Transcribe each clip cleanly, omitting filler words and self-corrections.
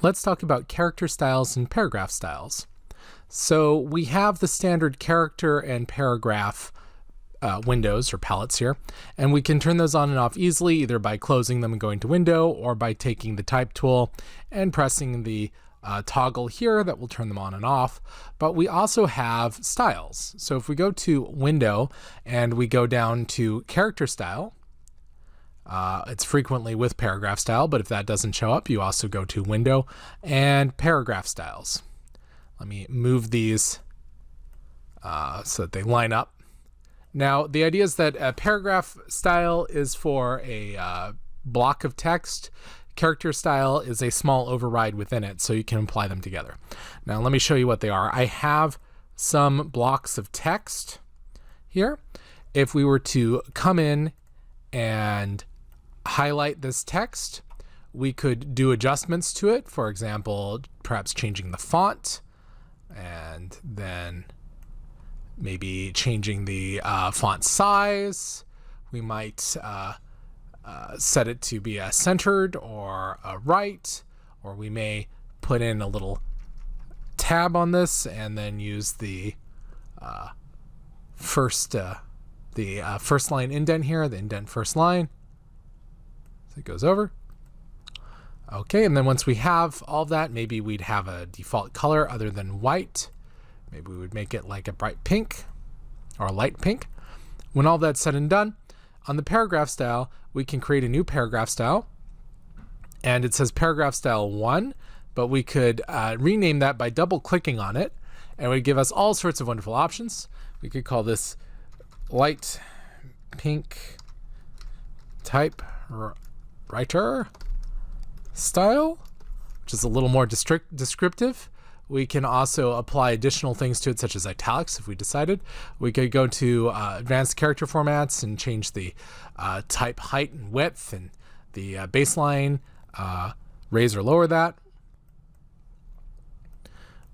let's talk about character styles and paragraph styles. So we have the standard character and paragraph windows or palettes here, and we can turn those on and off easily either by closing them and going to window, or by taking the type tool and pressing the toggle here that will turn them on and off. But we also have styles. So if we go to window and we go down to character style, it's frequently with paragraph style, but if that doesn't show up, you also go to window and paragraph styles. Let me move these so that they line up. Now, the idea is that a paragraph style is for a block of text. Character style is a small override within it, so you can apply them together. Now, let me show you what they are. I have some blocks of text here. If we were to come in and highlight this text, we could do adjustments to it. For example, perhaps changing the font, and then maybe changing the font size. We might set it to be centered or right, or we may put in a little tab on this and then use the first line indent here, the indent first line. So it goes over. Okay, and then once we have all of that, maybe we'd have a default color other than white. Maybe we would make it like a bright pink or a light pink. When all that's said and done, on the paragraph style, we can create a new paragraph style. And it says paragraph style 1, but we could rename that by double clicking on it, and it would give us all sorts of wonderful options. We could call this light pink typewriter style, which is a little more descriptive. We can also apply additional things to it, such as italics if we decided. We could go to advanced character formats and change the type height and width and the baseline, raise or lower that.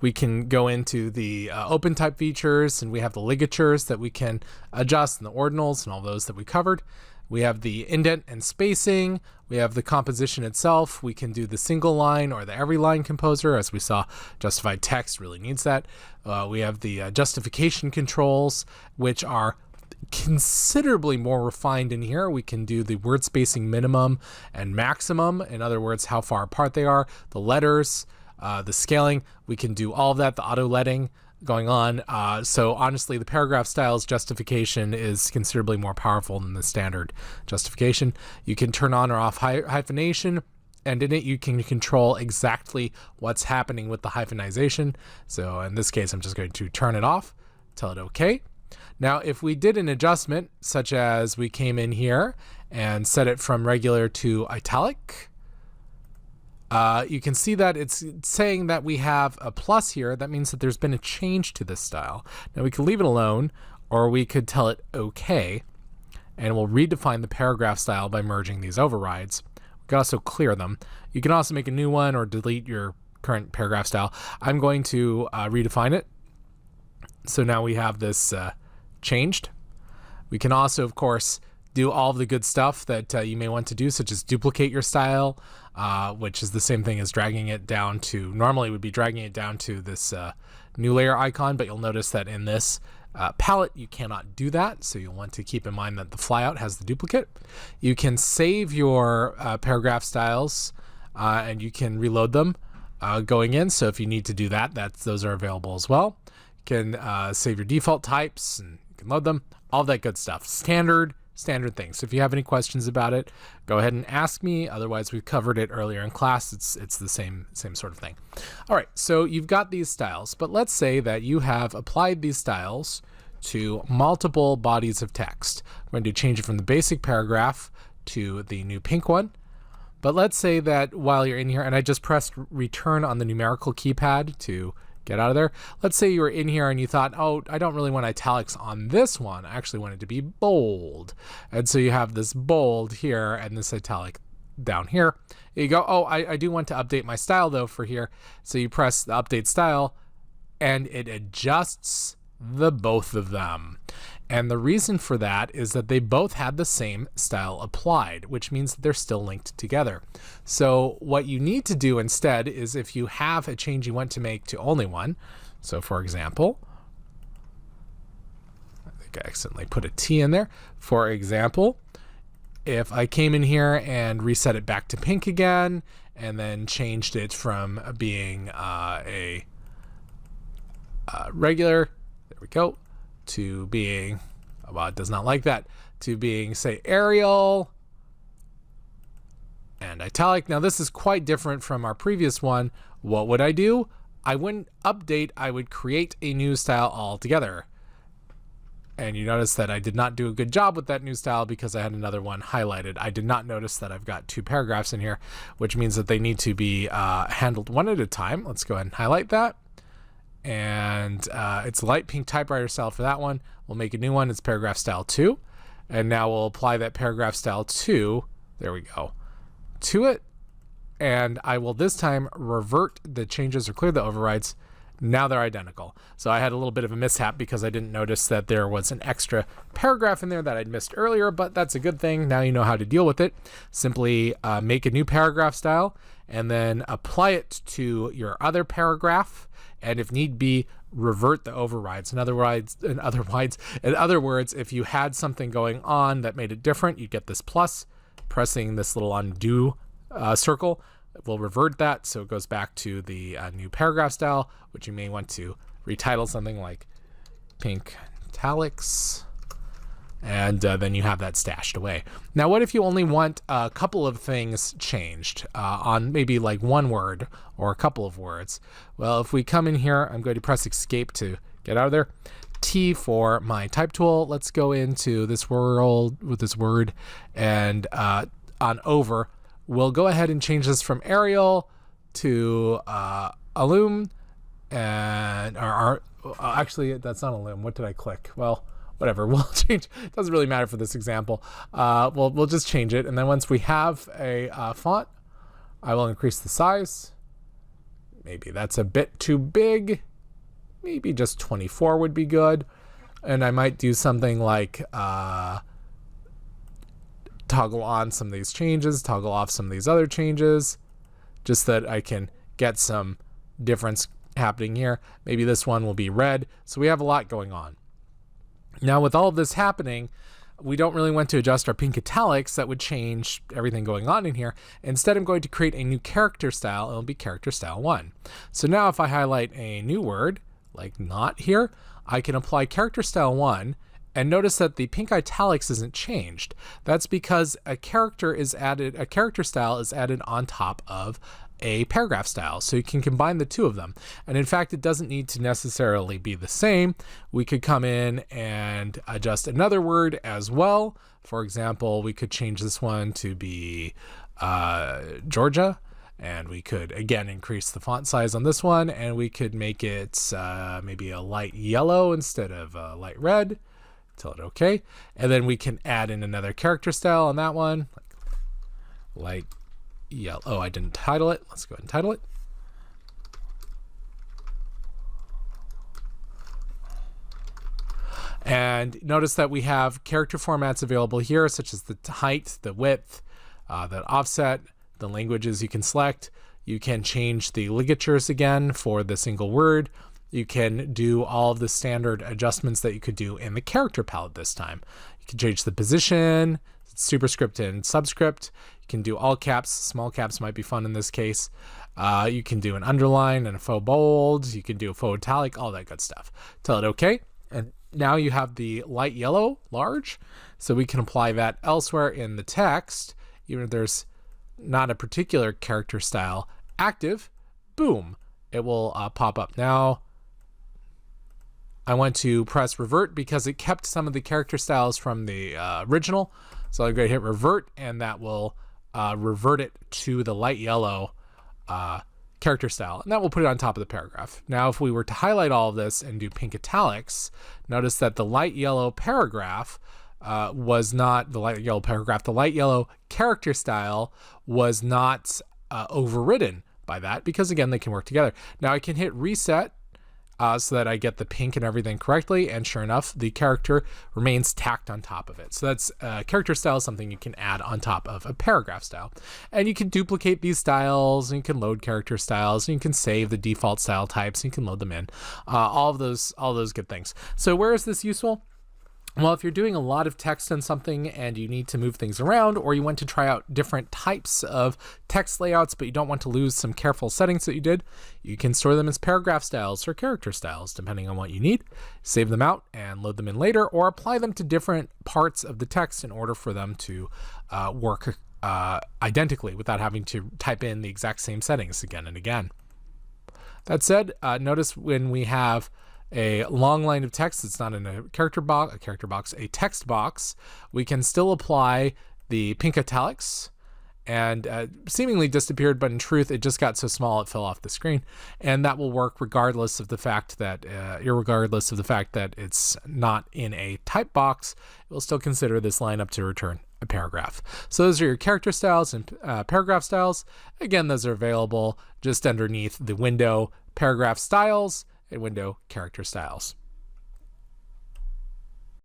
We can go into the open type features, and we have the ligatures that we can adjust, and the ordinals and all those that we covered. We have the indent and spacing. We have the composition itself. We can do the single line or the every line composer. As we saw, justified text really needs that. We have the justification controls, which are considerably more refined in here. We can do the word spacing minimum and maximum. In other words, how far apart they are. The letters, the scaling, we can do all of that. The auto letting going on. So honestly, the paragraph styles justification is considerably more powerful than the standard justification. You can turn on or off hyphenation, and in it you can control exactly what's happening with the hyphenization. So in this case, I'm just going to turn it off, tell it okay. Now, if we did an adjustment, such as we came in here and set it from regular to italic, you can see that it's saying that we have a plus here. That means that there's been a change to this style. Now we could leave it alone, or we could tell it okay, and we'll redefine the paragraph style by merging these overrides. We can also clear them. You can also make a new one or delete your current paragraph style. I'm going to redefine it. So now we have this changed. We can also, of course, do all of the good stuff that you may want to do, such as duplicate your style, which is the same thing as dragging it down to, normally would be dragging it down to this new layer icon, but you'll notice that in this palette you cannot do that, so you'll want to keep in mind that the flyout has the duplicate. You can save your paragraph styles and you can reload them going in, so if you need to do that, those are available as well. You can save your default types and you can load them, all that good stuff. Standard things. So if you have any questions about it, go ahead and ask me. Otherwise, we've covered it earlier in class. It's the same sort of thing. All right, so you've got these styles, but let's say that you have applied these styles to multiple bodies of text. We're going to change it from the basic paragraph to the new pink one. But let's say that while you're in here, and I just pressed return on the numerical keypad to get out of there. Let's say you were in here and you thought, oh, I don't really want italics on this one. I actually want it to be bold. And so you have this bold here and this italic down here. You go, oh, I do want to update my style though for here. So you press the update style and it adjusts the both of them. And the reason for that is that they both had the same style applied, which means that they're still linked together. So what you need to do instead is, if you have a change you want to make to only one, so for example, I think I accidentally put a T in there. For example, if I came in here and reset it back to pink again, and then changed it from being a regular, there we go, to being, well, it does not like that, to being, say, Arial and italic. Now this is quite different from our previous one. What would I do? I wouldn't update, I would create a new style altogether. And you notice that I did not do a good job with that new style because I had another one highlighted. I did not notice that I've got 2 paragraphs in here, which means that they need to be handled one at a time. Let's go ahead and highlight that. And it's light pink typewriter style for that one. We'll make a new one. It's paragraph style 2. And now we'll apply that paragraph style 2, there we go, to it. And I will this time revert the changes or clear the overrides. Now they're identical. So I had a little bit of a mishap because I didn't notice that there was an extra paragraph in there that I'd missed earlier, but that's a good thing. Now you know how to deal with it. Simply make a new paragraph style and then apply it to your other paragraph. And if need be, revert the overrides. In other words, if you had something going on that made it different, you'd get this plus. Pressing this little undo circle will revert that, so it goes back to the new paragraph style, which you may want to retitle something like pink italics, and then you have that stashed away. Now what if you only want a couple of things changed on maybe like one word or a couple of words? Well, if we come in here, I'm going to press escape to get out of there. T for my type tool. Let's go into this world with this word, and on over, we'll go ahead and change this from Arial to Illum, and actually that's not Illum. What did I click? Well, whatever. We'll change. It doesn't really matter for this example. We'll just change it, and then once we have a font, I will increase the size. Maybe that's a bit too big. Maybe just 24 would be good, and I might do something like toggle on some of these changes, toggle off some of these other changes, just that I can get some difference happening here. Maybe this one will be red. So we have a lot going on. Now with all of this happening, we don't really want to adjust our pink italics. That would change everything going on in here. Instead, I'm going to create a new character style. It'll be character style 1. So now if I highlight a new word, like not here, I can apply character style 1. And notice that the pink italics isn't changed. That's because a character style is added on top of a paragraph style. So you can combine the two of them. And in fact, it doesn't need to necessarily be the same. We could come in and adjust another word as well. For example, we could change this one to be Georgia. And we could, again, increase the font size on this one. And we could make it maybe a light yellow instead of a light red. Tell it okay, and then we can add in another character style on that one, like light yellow. Oh, I didn't title it. Let's go ahead and title it. And notice that we have character formats available here, such as the height, the width, the offset, the languages you can select. You can change the ligatures again for the single word. You can do all of the standard adjustments that you could do in the character palette this time. You can change the position, superscript and subscript. You can do all caps. Small caps might be fun in this case. You can do an underline and a faux bold. You can do a faux italic, all that good stuff. Tell it okay. And now you have the light yellow large. So we can apply that elsewhere in the text, even if there's not a particular character style active. Boom, it will pop up. Now I want to press revert because it kept some of the character styles from the original. So I'm going to hit revert, and that will revert it to the light yellow character style, and that will put it on top of the paragraph. Now, if we were to highlight all of this and do pink italics, notice that the light yellow paragraph was not the light yellow paragraph. The light yellow character style was not overridden by that because, again, they can work together. Now I can hit reset. so that I get the pink and everything correctly. And sure enough, the character remains tacked on top of it. So that's character style, something you can add on top of a paragraph style. And you can duplicate these styles, and you can load character styles, and you can save the default style types, and you can load them in. All those good things. So where is this useful? Well, if you're doing a lot of text on something and you need to move things around, or you want to try out different types of text layouts, but you don't want to lose some careful settings that you did, you can store them as paragraph styles or character styles, depending on what you need. Save them out and load them in later, or apply them to different parts of the text in order for them to work identically without having to type in the exact same settings again and again. That said, notice when we have a long line of text that's not in a text box, we can still apply the pink italics, and seemingly disappeared, but in truth, it just got so small it fell off the screen. And that will work regardless of the fact that, irregardless of the fact that it's not in a type box, it will still consider this line up to return a paragraph. So those are your character styles and paragraph styles. Again, those are available just underneath the window paragraph styles and window character styles.